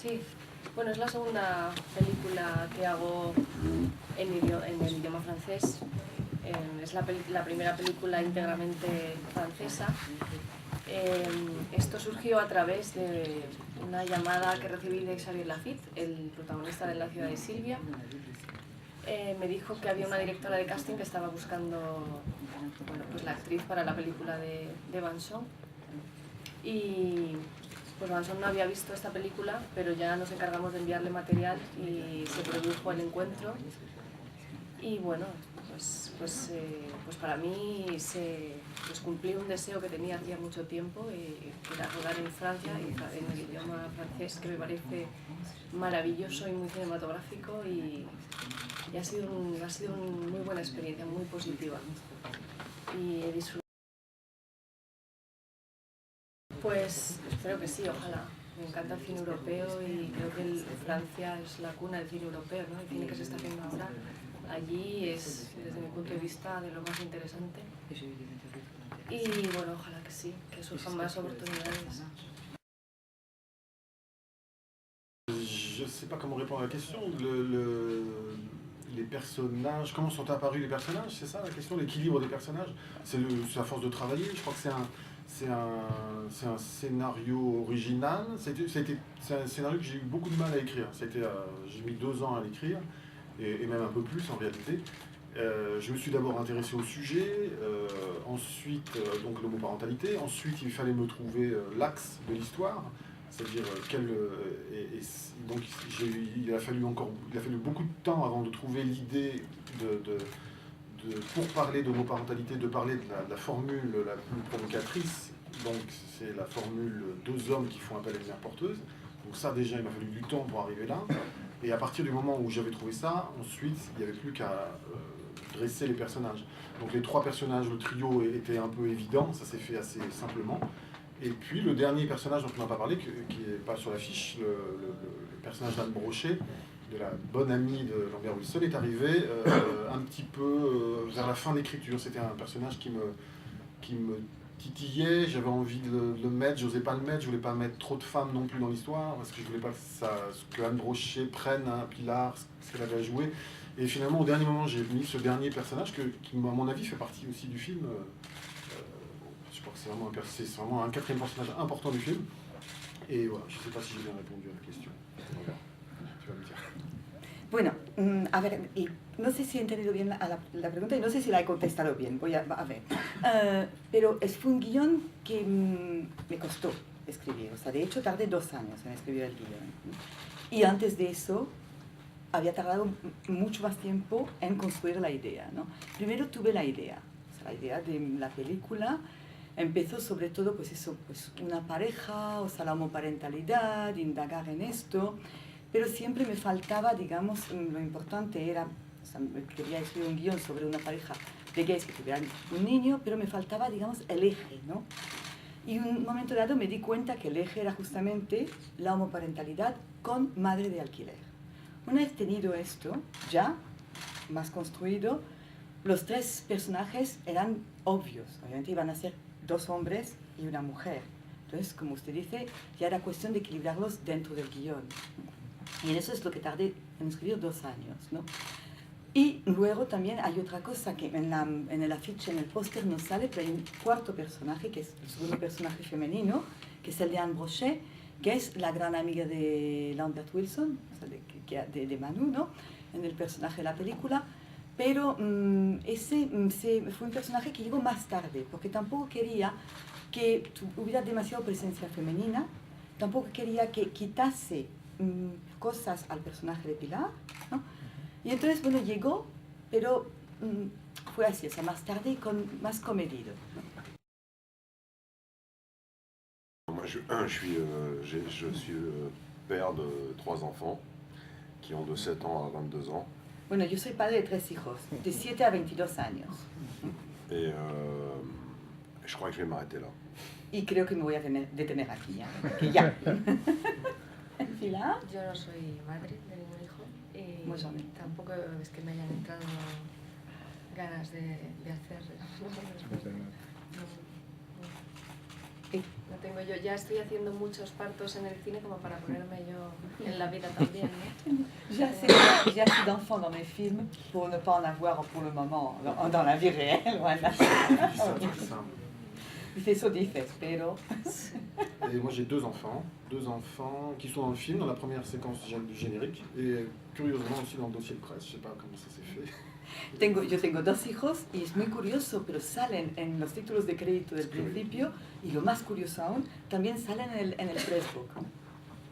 Sí, bueno, es la segunda película que hago en el idioma francés. Es la primera película íntegramente francesa. Esto surgió a través de una llamada que recibí de Xavier Lafitte, el protagonista de La ciudad de Silvia. Me dijo que había una directora de casting que estaba buscando pues la actriz para la película de Vanson. Y pues Vanson no había visto esta película, pero ya nos encargamos de enviarle material y se produjo el encuentro. Y bueno, pues para mí cumplí un deseo que tenía hacía mucho tiempo, que era rodar en Francia y en el idioma francés, que me parece maravilloso y muy cinematográfico, y ha sido una muy buena experiencia, muy positiva. Y he disfrutado. Pues espero que sí, ojalá. Me encanta el cine europeo y creo que Francia es la cuna del cine europeo, ¿no? El cine que se está haciendo ahora allí es, desde mi punto de vista, de lo más interesante. Y bueno, ojalá que sí, que surjan más oportunidades. Je ne sais pas comment répondre à la question. Les personnages, comment sont apparus les personnages, c'est ça la question, l'équilibre des personnages. C'est la force de travailler. Je crois que c'est un scénario original. C'est un scénario que j'ai eu beaucoup de mal à écrire. J'ai mis 2 ans à l'écrire, et même un peu plus en réalité. Je me suis d'abord intéressé au sujet, ensuite donc l'homoparentalité, ensuite il fallait me trouver l'axe de l'histoire, c'est-à-dire donc il a fallu beaucoup de temps avant de trouver l'idée pour parler d'homoparentalité, de parler de la formule la plus provocatrice. Donc c'est la formule 2 hommes qui font appel à une mère porteuse. Donc ça déjà il m'a fallu du temps pour arriver là. Et à partir du moment où j'avais trouvé ça, ensuite il n'y avait plus qu'à dresser les personnages. Donc les 3 personnages, le trio était un peu évident, ça s'est fait assez simplement. Et puis le dernier personnage dont on n'a pas parlé, qui n'est pas sur l'affiche, le personnage d'Anne Brochet, de la bonne amie de Lambert Wilson, est arrivé un petit peu vers la fin de l'écriture. C'était un personnage qui me titillait, j'avais envie de le mettre, je n'osais pas le mettre, je voulais pas mettre trop de femmes non plus dans l'histoire, parce que je voulais pas que Anne Brochet prenne un Pilar, ce qu'elle avait à jouer. Et finalement, au dernier moment, j'ai mis ce dernier personnage qui, à mon avis, fait partie aussi du film. Je crois que c'est vraiment un 4e personnage important du film. Et voilà, je ne sais pas si j'ai bien répondu à la question. Tu vas me dire. Bueno, a ver, y no sé si he entendido bien la pregunta y no sé si la he contestado bien, voy a ver. Pero fue un guión que me costó escribir, o sea, de hecho tardé 2 años en escribir el guión. Y antes de eso había tardado mucho más tiempo en construir la idea, ¿no? Primero tuve la idea, o sea, la idea de la película. Empezó sobre todo, pues eso, pues una pareja, o sea, la homoparentalidad, indagar en esto, pero siempre me faltaba, digamos, lo importante era, o sea, quería escribir un guión sobre una pareja de gays que tuvieran un niño, pero me faltaba, digamos, el eje, ¿no? Y en un momento dado me di cuenta que el eje era justamente la homoparentalidad con madre de alquiler. Una vez tenido esto, ya más construido, los 3 personajes eran obvios, obviamente iban a ser 2 hombres y una mujer. Entonces, como usted dice, ya era cuestión de equilibrarlos dentro del guión. Y en eso es lo que tardé en escribir 2 años, ¿no? Y luego también hay otra cosa que en el afiche, en el póster no sale, pero hay un 4.º personaje, que es el segundo personaje femenino, que es el de Anne Brochet, que es la gran amiga de Lambert Wilson, o sea, de Manu, ¿no? En el personaje de la película. Pero ese fue un personaje que llegó más tarde, porque tampoco quería que hubiera demasiada presencia femenina, tampoco quería que quitase cosas al personaje de Pilar, ¿no? Y entonces, bueno, llegó, pero fue así, o sea, más tarde y más comedido, ¿no? Moi, je suis père de 3 enfants qui ont de 7 ans à 22 ans. Bueno, yo soy padre de 3 hijos, de 7 a 22 años. Et je crois que je vais m'arrêter là. Y creo que me voy a detener aquí ya. Que ya. ¿Pilar? Yo no soy madre de ningún hijo y tampoco es que me hayan entrado ganas de hacer. Lo tengo yo. Ya estoy haciendo muchos partos en el cine como para ponerme yo en la vida también, ¿no? J'ai assez d'enfants dans mes films pour ne pas en avoir pour le moment dans la vie réelle. Voilà. C'est ça. Dice, eso dices, pero... Et moi j'ai deux enfants qui sont dans le film, dans la première séquence du générique, et curieusement aussi dans le dossier de presse, je sais pas comment ça s'est fait. Yo tengo dos hijos y es muy curioso, pero salen en los títulos de crédito del principio y lo más curioso aún, también salen en el pressbook.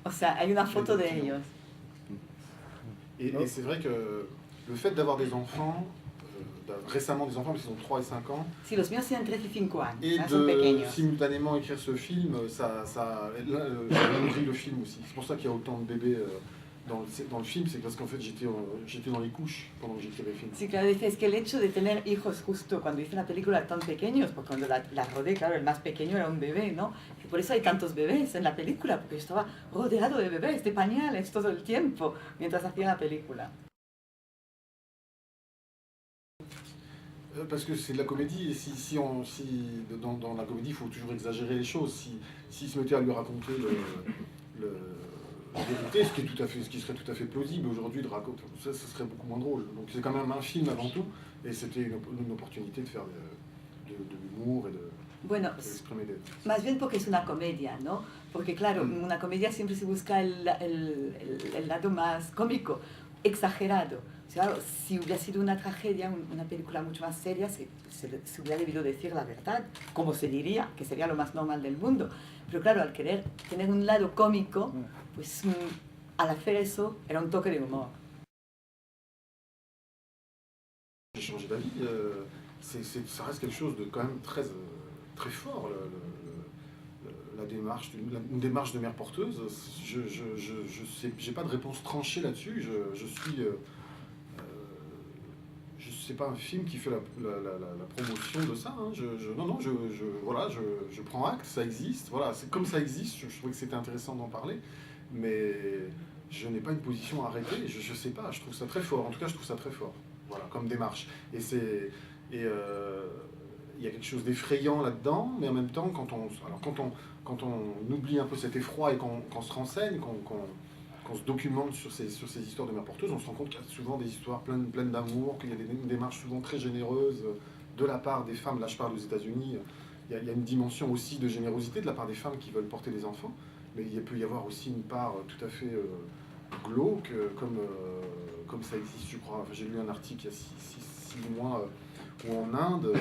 O sea, hay una foto de ellos. Et c'est vrai que le fait d'avoir des enfants, récemment des enfants parce qu'ils ont 3 et 5 ans, Si los míos tienen 3 y 5 años, et son de pequeños. simultanément écrire ce film, ça nourrit le film aussi. C'est pour ça qu'il y a autant de bébés dans le film, c'est parce qu'en fait j'étais dans les couches pendant que j'écrivais le film. Sí, claro, dice, es que el hecho de tener hijos justo cuando hice una película tan pequeños, porque cuando la rodé, claro, el más pequeño era un bebé, ¿no? Y por eso hay tantos bebés en la película, porque yo estaba rodeado de bebés, de pañales todo el tiempo, mientras hacía la película. Parce que c'est de la comédie, et si dans la comédie il faut toujours exagérer les choses, s'il se mettait à lui raconter la vérité, ce qui serait tout à fait plausible aujourd'hui de raconter, ça serait beaucoup moins drôle. Donc c'est quand même un film avant tout, et c'était une opportunité de faire de l'humour et Bueno, d'exprimer des... más bien porque es una comedia, ¿no? Porque claro, una comedia siempre se busca el lado más cómico, exagerado. O sea, claro, si hubiera sido una tragedia, una película mucho más seria, se hubiera debido decir la verdad, como se diría, que sería lo más normal del mundo. Pero claro, al querer tener un lado cómico, pues al hacer eso era un toque de humor. J'ai changé d'avis, ça reste quelque chose de quand même très fort, la démarche, une démarche de mère porteuse. J'ai pas de réponse tranchée là-dessus. C'est pas un film qui fait la promotion de ça. Hein. Je prends acte, ça existe. Voilà, c'est comme ça existe. Je trouvais que c'était intéressant d'en parler, mais je n'ai pas une position arrêtée. Je sais pas. Je trouve ça très fort. En tout cas, je trouve ça très fort. Voilà, comme démarche. Et il y a quelque chose d'effrayant là-dedans, mais en même temps, quand on oublie un peu cet effroi et qu'on se renseigne, qu'on se documente sur ces histoires de mères porteuses, on se rend compte qu'il y a souvent des histoires pleines d'amour, qu'il y a une démarche souvent très généreuse de la part des femmes. Là, je parle aux États-Unis. Il y a une dimension aussi de générosité de la part des femmes qui veulent porter des enfants, mais il peut y avoir aussi une part tout à fait glauque, comme ça existe, je crois. Enfin, j'ai lu un article il y a 6 mois où en Inde,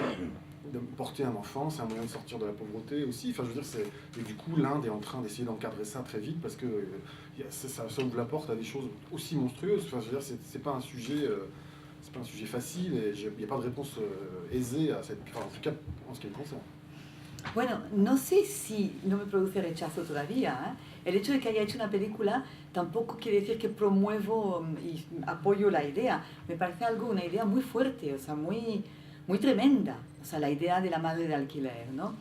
de porter un enfant, c'est un moyen de sortir de la pauvreté aussi. Enfin, je veux dire, et du coup, l'Inde est en train d'essayer d'encadrer ça très vite parce que ça ouvre la porte à des choses aussi monstrueuses. Enfin, je veux dire, c'est pas un sujet facile et il n'y a pas de réponse aisée à cette... Enfin, en tout cas, en ce qui me concerne. Bueno, no sé si no me produce rechazo todavía, ¿eh? El hecho de que haya hecho una película tampoco quiere decir que promuevo y apoyo la idea. Me parece una idea muy fuerte, o sea, muy tremenda. O sea, la idea de la madre de alquiler, ¿no?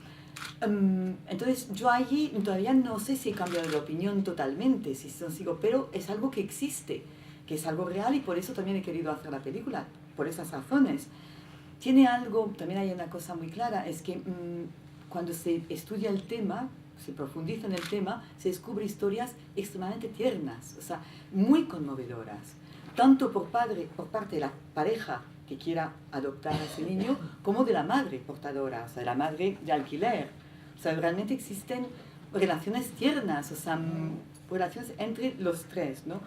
Entonces, yo allí todavía no sé si he cambiado de opinión totalmente, si sigo, pero es algo que existe, que es algo real y por eso también he querido hacer la película, por esas razones. Tiene algo, también hay una cosa muy clara, es que cuando se estudia el tema, se profundiza en el tema, se descubre historias extremadamente tiernas, o sea, muy conmovedoras, tanto por parte de la pareja que quiera adoptar a ese niño, como de la madre portadora, o sea, de la madre de alquiler. O sea, realmente existen relaciones tiernas, o sea, relaciones entre los tres, ¿no?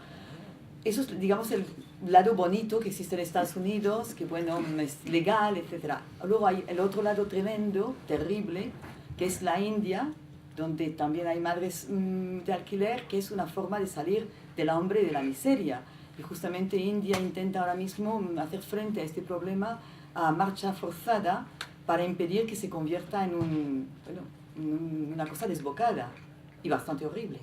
Eso es, digamos, el lado bonito que existe en Estados Unidos, que, bueno, es legal, etc. Luego hay el otro lado tremendo, terrible, que es la India, donde también hay madres de alquiler, que es una forma de salir del hambre y de la miseria. Y justamente India intenta ahora mismo hacer frente a este problema a marcha forzada para impedir que se convierta en una cosa desbocada y bastante horrible.